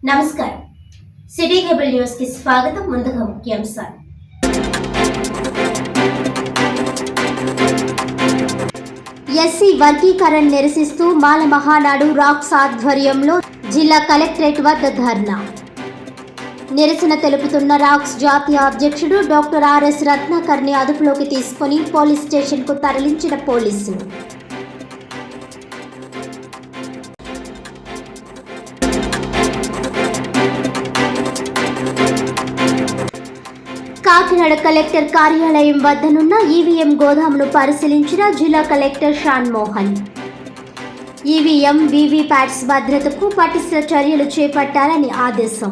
నమస్కారం. City cable news కి స్వాగతం. ముందుగా ముఖ్యాంశాలు. ఎస్సీ వర్గీకరణ నిరసిస్తూ మాల మహానాడు రాక్స్ ఆధ్వర్యంలో జిల్లా కలెక్టరేట్ వద్ద ధర్నా. నిరసన తెలుపుతున్న రాక్స్ జాతీయ అధ్యక్షుడు డాక్టర్ ఆర్ఎస్ రత్నాకర్ని అదుపులోకి తీసుకుని పోలీస్ స్టేషన్కు తరలించిన పోలీసులు. కాకినాడ కలెక్టర్ కార్యాలయం వద్దనున్న ఈవీఎం గోదామును పరిశీలించిన జిల్లా collector Shan Mohan. EVM VVPATs భద్రతకు పటిష్ట చర్యలు చేపట్టాలని ఆదేశం.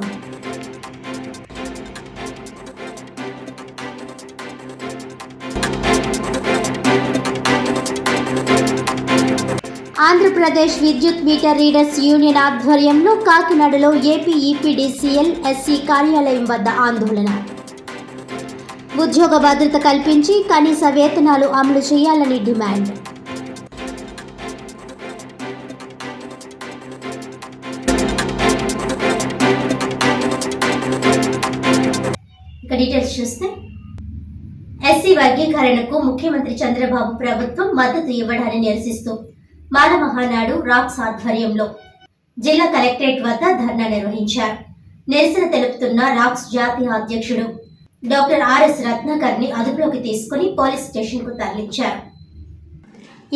ఆంధ్రప్రదేశ్ విద్యుత్ మీటర్ రీడర్స్ యూనియన్ ఆధ్వర్యంలో కాకినాడలో ఏపీ ఈపీడీసీఎల్ ఎస్సీ కార్యాలయం వద్ద ఆందోళన. ఉద్యోగ భద్రత కల్పించి కనీస వేతనాలు అమలు చేయాలని డిమాండ్. డీటెయిల్స్ చూస్తే ఎస్సీ వర్గీకరణకు ముఖ్యమంత్రి చంద్రబాబు ప్రభుత్వం మద్దతు ఇవ్వడాన్ని నిరసిస్తూ మాల మహానాడు రాక్స్ ఆధ్వర్యంలో జిల్లా కలెక్టరేట్ వద్ద ధర్నా నిర్వహించారు. నిరసన తెలుపుతున్న రాక్స్ జాతీయ అధ్యక్షుడు డాక్టర్ ఆర్ఎస్ రత్నాకర్ని అదుపులోకి తీసుకుని పోలీస్ స్టేషన్కు తరలించారు.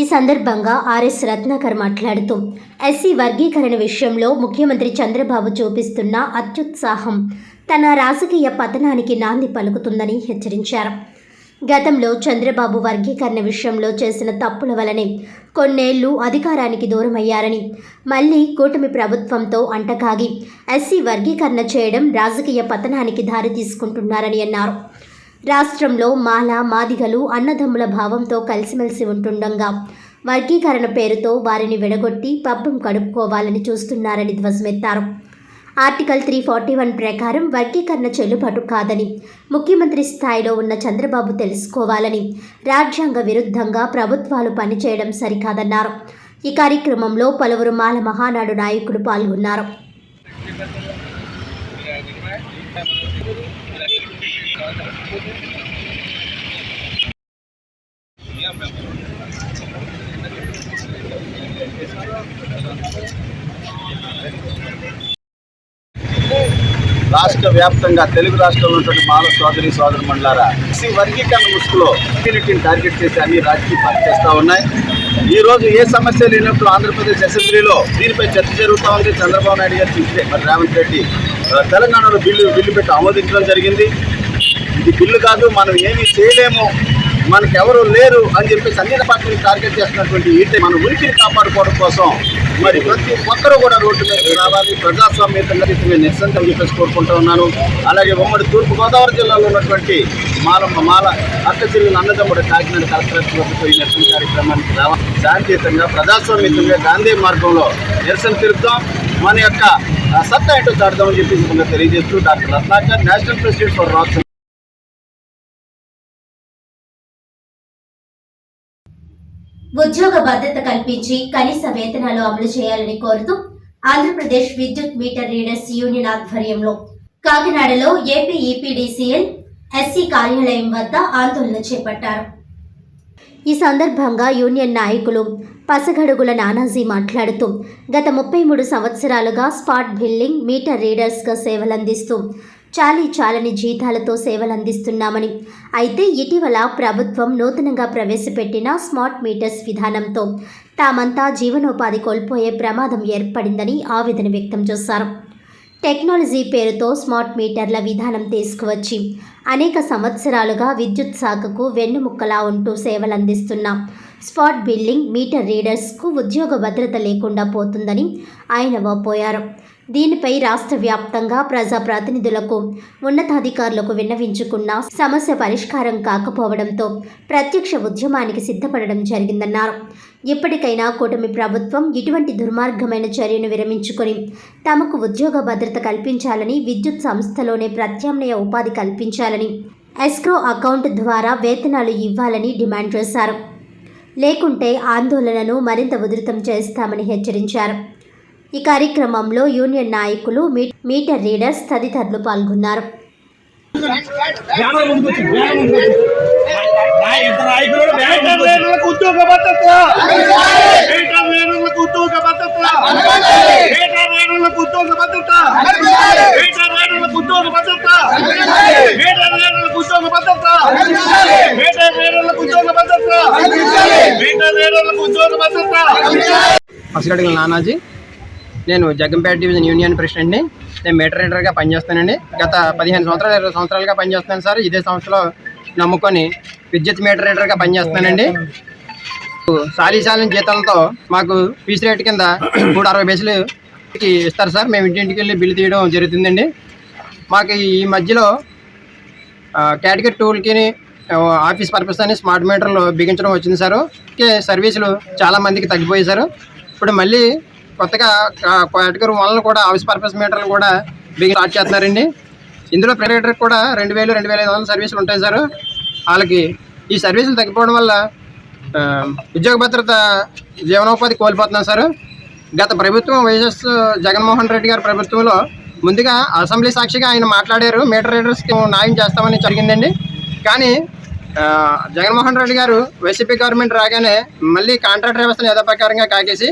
ఈ సందర్భంగా ఆర్ఎస్ రత్నాకర్ మాట్లాడుతూ ఎస్సీ వర్గీకరణ విషయంలో ముఖ్యమంత్రి చంద్రబాబు చూపిస్తున్న అత్యుత్సాహం తన రాజకీయ పతనానికి నాంది పలుకుతుందని హెచ్చరించారు. గతంలో చంద్రబాబు వర్గీకరణ విషయంలో చేసిన తప్పుల వలనే కొన్నేళ్లు అధికారానికి దూరమయ్యారని, మళ్లీ కూటమి ప్రభుత్వంతో అంటకాగి ఎస్సీ వర్గీకరణ చేయడం రాజకీయ పతనానికి దారి తీసుకుంటున్నారని అన్నారు. రాష్ట్రంలో మాల మాదిగలు అన్నదమ్ముల భావంతో కలిసిమెలిసి ఉంటుండగా వర్గీకరణ పేరుతో వారిని విడగొట్టి పబ్బం కడుపుకోవాలని చూస్తున్నారని ధ్వజమెత్తారు. ఆర్టికల్ 341 ప్రకారం వర్గీకరణ చెల్లుబాటు కాదని ముఖ్యమంత్రి స్థాయిలో ఉన్న చంద్రబాబు తెలుసుకోవాలని, రాజ్యాంగ విరుద్ధంగా ప్రభుత్వాలు పనిచేయడం సరికాదన్నారు. ఈ కార్యక్రమంలో పలువురు మాల మహానాడు నాయకులు పాల్గొన్నారు. రాష్ట్ర వ్యాప్తంగా తెలుగు రాష్ట్రంలో ఉన్నటువంటి మాల సోదరి మండలారా ఎస్సీ వర్గీకరణ ముసుగులో కమ్యూనిటీని టార్గెట్ చేసి అన్ని రాజకీయ పార్టీ చేస్తూ ఉన్నాయి. ఈ రోజు ఏ సమస్య లేనప్పుడు ఆంధ్రప్రదేశ్ అసెంబ్లీలో దీనిపై చర్చ జరుగుతూ ఉంది. చంద్రబాబు నాయుడు గారు చూస్తే మరి రేవంత్ రెడ్డి తెలంగాణలో బిల్లు పెట్టి ఆమోదించడం జరిగింది. ఇది బిల్లు కాదు, మనం ఏమీ చేయలేము, మనకెవరు లేరు అని చెప్పేసి అన్ని పార్టీలు టార్గెట్ చేస్తున్నటువంటి మన ఉనికిని కాపాడుకోవడం కోసం మరి ప్రతి ఒక్కరూ కూడా రోడ్డు మీద రావాలి, ప్రజాస్వామ్యంగా నిరసన అని చెప్పేసి కోరుకుంటూ ఉన్నాను. అలాగే ఉమ్మడి తూర్పుగోదావరి జిల్లాలో ఉన్నటువంటి మాల అక్క చెల్లెలు అన్నదమ్ముడు కాకినాడ కలెక్టరేట్ వద్దకు ఈ నిరసన కార్యక్రమానికి రావాలి. శాంతియుతంగా ప్రజాస్వామ్యంగా గాంధీ మార్గంలో నిరసన తెలుపుతాం, మన యొక్క సత్తా ఏంటో చాటుదామని చెప్పేసి తెలియజేస్తూ doctor Ratnakar, national president for రాక్స్. ఉద్యోగ భద్రత కల్పించి కనీస వేతనాలు అమలు చేయాలని కోరుతూ ఆంధ్రప్రదేశ్ విద్యుత్ మీటర్ రీడర్స్ యూనియన్ ఆధ్వర్యంలో కాకినాడలో ఏపీ ఈపీడీసీఎల్ ఎస్సీ కార్యాలయం వద్ద ఆందోళన చేపట్టారు. ఈ సందర్భంగా యూనియన్ నాయకులు పసగడుగుల నానాజీ మాట్లాడుతూ గత 33 సంవత్సరాలుగా స్పాట్ బిల్లింగ్ మీటర్ రీడర్స్గా సేవలందిస్తూ చాలని జీతాలతో సేవలందిస్తున్నామని, అయితే ఇటీవల ప్రభుత్వం నూతనంగా ప్రవేశపెట్టిన స్మార్ట్ మీటర్స్ విధానంతో తామంతా జీవనోపాధి కోల్పోయే ప్రమాదం ఏర్పడిందని ఆవేదన వ్యక్తం చేశారు. టెక్నాలజీ పేరుతో స్మార్ట్ మీటర్ల విధానం తీసుకువచ్చి అనేక సంవత్సరాలుగా విద్యుత్ శాఖకు వెన్నుముక్కలా ఉంటూ సేవలందిస్తున్న స్పాట్ బిల్లింగ్ మీటర్ రీడర్స్కు ఉద్యోగ భద్రత లేకుండా పోతుందని ఆయన వాపోయారు. దీనిపై రాష్ట్ర వ్యాప్తంగా ప్రజాప్రతినిధులకు, ఉన్నతాధికారులకు విన్నవించుకున్న సమస్య పరిష్కారం కాకపోవడంతో ప్రత్యక్ష ఉద్యమానికి సిద్ధపడడం జరిగిందన్నారు. ఇప్పటికైనా కూటమి ప్రభుత్వం ఇటువంటి దుర్మార్గమైన చర్యను విరమించుకొని తమకు ఉద్యోగ భద్రత కల్పించాలని, విద్యుత్ సంస్థలోనే ప్రత్యామ్నాయ ఉపాధి కల్పించాలని, ఎస్క్రో అకౌంట్ ద్వారా వేతనాలు ఇవ్వాలని డిమాండ్ చేశారు. లేకుంటే ఆందోళనను మరింత ఉధృతం చేస్తామని హెచ్చరించారు. ఈ కార్యక్రమంలో యూనియన్ నాయకులు, మీటర్ రీడర్స్ తదితరులు పాల్గొన్నారు. అసలు నానాజీ, నేను జగ్గంపేట డివిజన్ యూనియన్ ప్రెసిడెంట్ని. నేను మీటర్ రీడర్గా పనిచేస్తానండి. గత 15 సంవత్సరాలు 20 సంవత్సరాలుగా పనిచేస్తున్నాను సార్. ఇదే సంస్థలో నమ్ముకొని విద్యుత్ మీటర్ రీడర్గా పనిచేస్తున్నానండి. సాలీసాలిన జీతాలతో మాకు ఫీజు రేట్ కింద 360 పైసలకి ఇస్తారు సార్. మేము ఇంటింటికి వెళ్ళి బిల్లు తీయడం జరుగుతుందండి. మాకు ఈ మధ్యలో కేటగిరీ 2కి ఆఫీస్ పర్పస్ అని స్మార్ట్ మీటర్లు బిగించడం వచ్చింది సార్. సర్వీసులు చాలామందికి తగ్గిపోయాయి సార్. ఇప్పుడు మళ్ళీ కొత్తగా కేటగిరీ 1 కూడా ఆఫీస్ పర్పస్ మీటర్లు కూడా స్టార్ట్ చేస్తున్నారండి. ఇందులో ప్రైవేటర్కి కూడా 2000, 2500 సర్వీసులు ఉంటాయి సార్. వాళ్ళకి ఈ సర్వీసులు తగ్గిపోవడం వల్ల ఉద్యోగ భద్రత, జీవనోపాధి కోల్పోతున్నాం సార్. గత ప్రభుత్వం వైఎస్ జగన్మోహన్ రెడ్డి గారి ప్రభుత్వంలో ముందుగా అసెంబ్లీ సాక్షిగా ఆయన మాట్లాడారు, మీటర్ రీడర్స్కి న్యాయం చేస్తామని జరిగిందండి. కానీ జగన్మోహన్ రెడ్డి గారు వైసీపీ గవర్నమెంట్ రాగానే మళ్ళీ కాంట్రాక్ట్ వ్యవస్థను యథాప్రకారంగా కాకేసి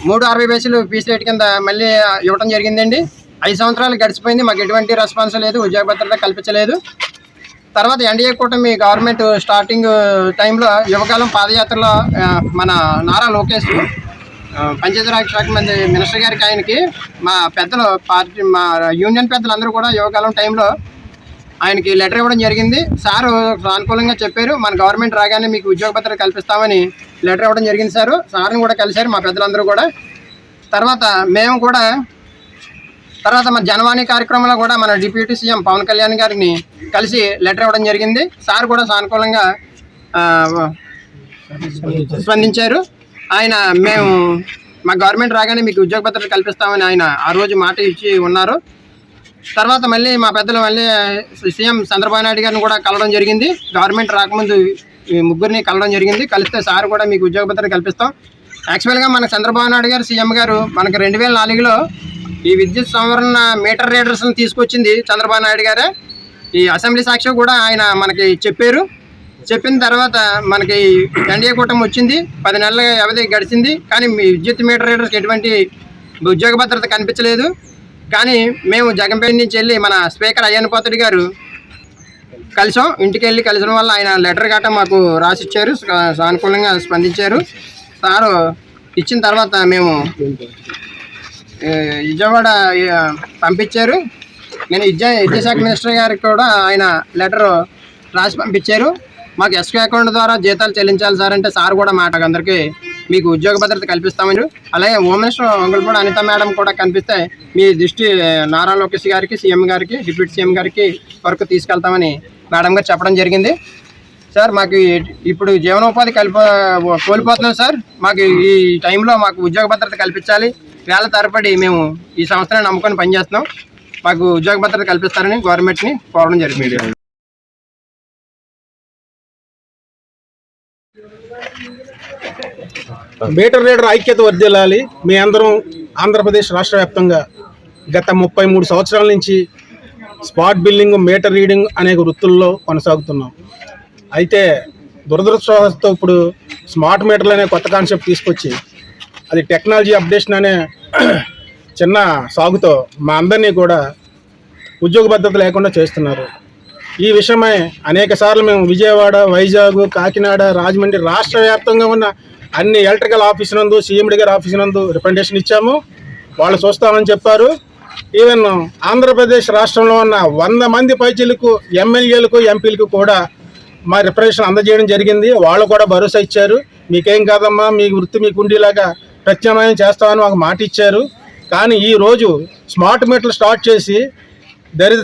360 పైసలు ఫీజు రేట్ కింద మళ్ళీ ఇవ్వడం జరిగిందండి. 5 సంవత్సరాలు గడిచిపోయింది, మాకు ఎటువంటి రెస్పాన్స్ లేదు, ఉద్యోగ భద్రత కల్పించలేదు. తర్వాత ఎన్డీఏ కూటమి గవర్నమెంట్ స్టార్టింగ్ టైంలో యువకాలం పాదయాత్రలో మన నారా లోకేష్ పంచాయతీరాజ్ శాఖ మంత్రి మినిస్టర్ గారికి, ఆయనకి మా పెద్దలు పార్టీ, మా యూనియన్ పెద్దలు అందరూ కూడా యువకాలం టైంలో ఆయనకి లెటర్ ఇవ్వడం జరిగింది. సారు సానుకూలంగా చెప్పారు, మన గవర్నమెంట్ రాగానే మీకు ఉద్యోగ భద్రత కల్పిస్తామని లెటర్ ఇవ్వడం జరిగింది సార్. సార్ని కూడా కలిశారు మా పెద్దలందరూ కూడా. తర్వాత మేము కూడా మన జనవాణి కార్యక్రమంలో కూడా మన డిప్యూటీ సీఎం పవన్ కళ్యాణ్ గారిని కలిసి లెటర్ ఇవ్వడం జరిగింది. సార్ కూడా సానుకూలంగా స్పందించారు. ఆయన మేము మా గవర్నమెంట్ రాగానే మీకు ఉద్యోగ భద్రత కల్పిస్తామని ఆయన ఆ రోజు మాట ఇచ్చి ఉన్నారు. తర్వాత మళ్ళీ మా పెద్దలు మళ్ళీ సీఎం చంద్రబాబు నాయుడు గారిని కూడా కలవడం జరిగింది. గవర్నమెంట్ రాకముందు ఈ ముగ్గురిని కలవడం జరిగింది. కలిస్తే సార్ కూడా మీకు ఉద్యోగ భద్రత కల్పిస్తాం. యాక్చువల్గా మన చంద్రబాబు నాయుడు గారు సీఎం గారు మనకి 2004లో ఈ విద్యుత్ సంవరణ మీటర్ రీడర్స్ని తీసుకొచ్చింది చంద్రబాబు నాయుడు గారే. ఈ అసెంబ్లీ సాక్షి కూడా ఆయన మనకి చెప్పారు. చెప్పిన తర్వాత మనకి ఎన్డీఏ కూటమి వచ్చింది, 10 నెలల వ్యవధి గడిచింది. కానీ మీ విద్యుత్ మీటర్ రీడర్స్కి ఎటువంటి ఉద్యోగ భద్రత కనిపించలేదు. కానీ మేము జగంపేట నుంచి వెళ్ళి మన స్పీకర్ అయ్యన్న పాత్రుడు గారు కలిసాం. ఇంటికి వెళ్ళి కలిసిన వల్ల ఆయన లెటర్ గట్రా మాకు రాసిచ్చారు, సానుకూలంగా స్పందించారు. సారు ఇచ్చిన తర్వాత మేము విజయవాడ పంపించారు. నేను విద్యాశాఖ మినిస్టర్ గారికి కూడా ఆయన లెటర్ రాసి పంపించారు. మాకు ఎస్క్యూ అకౌంట్ ద్వారా జీతాలు చెల్లించాలి సార్ అంటే సార్ కూడా మాట అందరికీ మీకు ఉద్యోగ భద్రత కల్పిస్తామని. అలాగే home minister Vangalapudi Anitha madam కూడా కనిపిస్తే మీ దృష్టి నారా లోకేష్ గారికి, సీఎం గారికి, డిప్యూటీ సీఎం గారికి వరకు తీసుకెళ్తామని మేడం గారు చెప్పడం జరిగింది. సార్ మాకు ఇప్పుడు జీవనోపాధి కోల్పోతున్నాం సార్. మాకు ఈ టైంలో మాకు ఉద్యోగ భద్రత కల్పించాలి. వేల తరబడి మేము ఈ సంస్థను నమ్ముకొని పనిచేస్తున్నాం. మాకు ఉద్యోగ భద్రత కల్పిస్తారని గవర్నమెంట్ని కోరడం జరిగింది. మీటర్ రీడర్ ఐక్యత వర్ధిల్లాలి. మీ అందరం ఆంధ్రప్రదేశ్ రాష్ట్ర వ్యాప్తంగా గత 33 సంవత్సరాల నుంచి స్పాట్ బిల్లింగ్, మీటర్ రీడింగ్ అనే వృత్తుల్లో కొనసాగుతున్నాం. అయితే దురదృష్టవశాత్తు ఇప్పుడు స్మార్ట్ మీటర్లు అనే కొత్త కాన్సెప్ట్ తీసుకొచ్చి అది టెక్నాలజీ అప్డేషన్ అనే చిన్న సాగుతో మా అందరినీ కూడా ఉద్యోగ భద్రత లేకుండా చేస్తున్నారు. ఈ విషయమై అనేక సార్లు మేము విజయవాడ, వైజాగ్, కాకినాడ, రాజమండ్రి రాష్ట్ర వ్యాప్తంగా ఉన్న అన్ని ఎలక్ట్రికల్ ఆఫీసు నందు, సీఎండి గారి ఆఫీసు నందు రిప్రజెంటేషన్ ఇచ్చాము. వాళ్ళు చూస్తామని చెప్పారు. ఈవెన్ ఆంధ్రప్రదేశ్ రాష్ట్రంలో ఉన్న 100 మంది పైచీలకు ఎమ్మెల్యేలకు, ఎంపీలకు కూడా మా రిప్రజెంటేషన్ అందజేయడం జరిగింది. వాళ్ళు కూడా భరోసా ఇచ్చారు, మీకేం కాదమ్మా, మీ వృత్తి మీకు ఉండేలాగా ప్రత్యామ్నాయం చేస్తామని మాకు మాట ఇచ్చారు. కానీ ఈరోజు స్మార్ట్ మీటర్లు స్టార్ట్ చేసి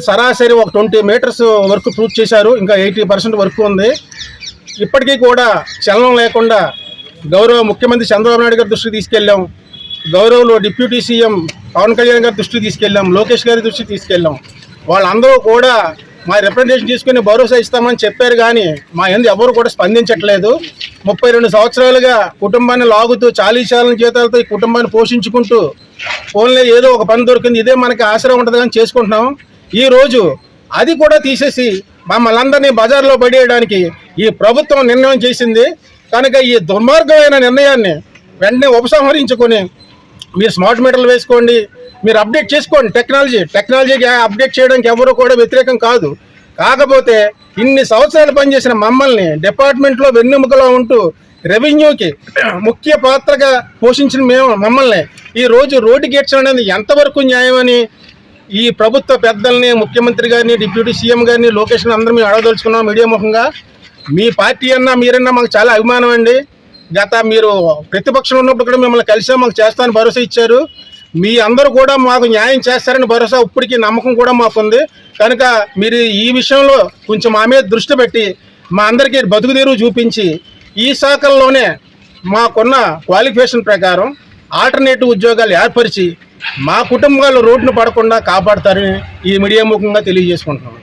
సరాసరి ఒక 20 మీటర్స్ వర్క్ పూర్తి చేశారు. ఇంకా 80% వర్క్ ఉంది. ఇప్పటికీ కూడా చలనం లేకుండా గౌరవ ముఖ్యమంత్రి చంద్రబాబు నాయుడు గారి దృష్టికి తీసుకెళ్ళాం. గౌరవంలో డిప్యూటీ సీఎం పవన్ కళ్యాణ్ గారి దృష్టికి తీసుకెళ్ళాం. లోకేష్ గారి దృష్టికి తీసుకెళ్ళాం. వాళ్ళందరూ కూడా మా రిప్రజెంటేషన్ తీసుకుని భరోసా ఇస్తామని చెప్పారు, కానీ మా ఎందు ఎవరు కూడా స్పందించట్లేదు. 32 సంవత్సరాలుగా కుటుంబాన్ని లాగుతూ చాలీచాలని జీతాలతో ఈ కుటుంబాన్ని పోషించుకుంటూ ఫోన్లో ఏదో ఒక పని దొరికింది, ఇదే మనకి ఆసరా ఉంటుంది కానీ చేసుకుంటున్నాం. ఈరోజు అది కూడా తీసేసి మమ్మల్ని అందరినీ బజార్లో పడేయడానికి ఈ ప్రభుత్వం నిర్ణయం చేసింది. కనుక ఈ దుర్మార్గమైన నిర్ణయాన్ని వెంటనే ఉపసంహరించుకొని మీరు స్మార్ట్ మీటర్లు వేసుకోండి, మీరు అప్డేట్ చేసుకోండి. టెక్నాలజీకి అప్డేట్ చేయడానికి ఎవరు కూడా వ్యతిరేకం కాదు. కాకపోతే ఇన్ని సంవత్సరాలు పనిచేసిన మమ్మల్ని డిపార్ట్మెంట్లో వెన్నెముకలో ఉంటూ రెవెన్యూకి ముఖ్య పాత్రగా పోషించిన మమ్మల్ని ఈరోజు రోడ్డుకి ఏడ్చడం అనేది ఎంతవరకు న్యాయమని ఈ ప్రభుత్వ పెద్దల్ని, ముఖ్యమంత్రి గారిని, డిప్యూటీ సీఎం గారిని, లోకేష్ని అందరూ మేము అడగదలుచుకున్నాం. మీడియా ముఖంగా మీ పార్టీ అన్నా మీరన్నా మాకు చాలా అభిమానం అండి. మీరు ప్రతిపక్షంలో ఉన్నప్పుడు కూడా మిమ్మల్ని కలిసా మాకు చేస్తానని భరోసా ఇచ్చారు. మీ అందరూ కూడా మాకు న్యాయం చేస్తారని భరోసా ఇప్పటికీ నమ్మకం కూడా మాకుంది. కనుక మీరు ఈ విషయంలో కొంచెం మా మీద దృష్టి పెట్టి మా అందరికీ బతుకుదీరు చూపించి ఈ శాఖల్లోనే మాకున్న క్వాలిఫికేషన్ ప్రకారం ఆల్టర్నేటివ్ ఉద్యోగాలు ఏర్పరిచి మా కుటుంబాలు రోడ్డును పడకుండా కాపాడతారని ఈ మీడియా ముఖంగా తెలియజేసుకుంటున్నాం.